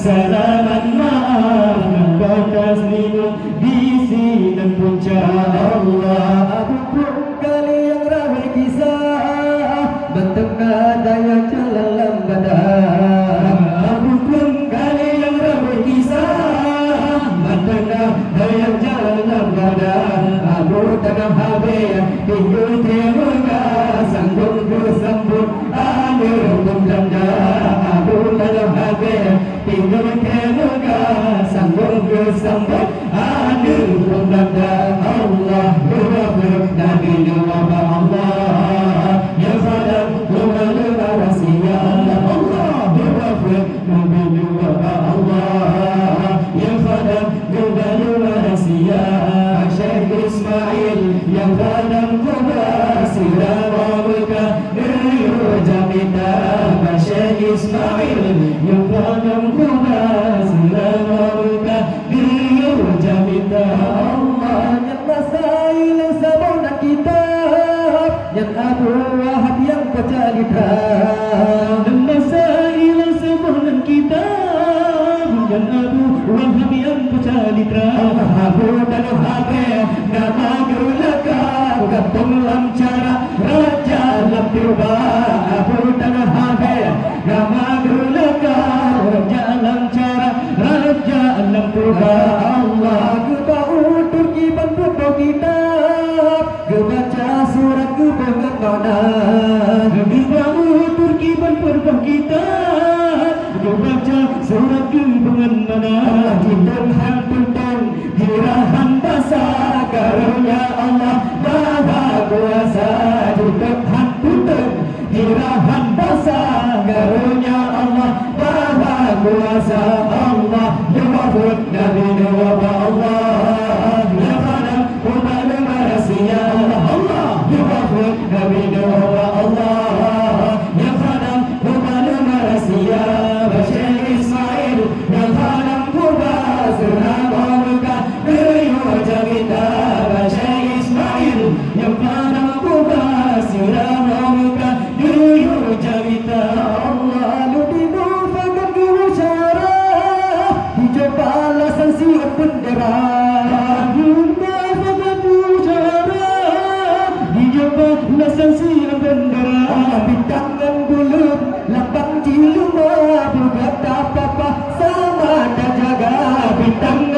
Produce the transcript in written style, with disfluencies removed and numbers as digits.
Salaman maaf batas lima bisi dan punca Allah. Aku pun kali yang ramai kisah bertengkar daya jalan lambadan. Aku pun kali yang ramai kisah bertengkar daya jalan lambadan. Aku tanam habis tinggal terima sanggup bersambut akhir pemjanda. Aku tanam habis tinggal terima sanggup bersambut akhir pemjanda. Allah berwafat Nabi Muhammad Allah ya Khadam Muhammad Rasulullah. Allah berwafat Nabi Muhammad Allah ya Khadam Muhammad Rasulullah. Syekh Ismail ya Khadam Muhammad Sirabaka Jamita. Syekh Ismail ya Khadam Muhammad Sirabaka Jamita. Allah yang masail sabun dan kitab, yang Abu Wahab yang baca lidah. Dan masail sabun dan kitab, yang Abu Wahab yang baca lidah. Abu dan Habib nama gerulaka gantung lam cara raja lam tiba. Abu dan Habib nama gerulaka raja lam cara raja lam tiba. Allah kebau Turki bentuk kitab, kebaca surat kebangan mana. Kebau Turki bentuk kitab, kebaca surat kebangan mana. Hitam hantutan dirahan basa karunia Allah Maha Kuasa. Hitam hantutan dirahan basa karunia Allah Maha Kuasa. Allah ya wafud Nabi Muhammad Allah ya Khadam Muhammad Rasulullah. Allah ya wafud Nabi Muhammad Allah ya Khadam Muhammad Rasulullah. Syekh Ismail ya Khadam Muhammad Sirabaka Jamita. Syekh Ismail ya Khadam Muhammad Sirabaka Jamita. Allah ludimu fakat kewacara hijau balasan siap bendera. Ludimu fakat kewacara hijau balasan siap bendera. Bintangan bulut lapang ciluma berkata papa sama dan jaga. Bintang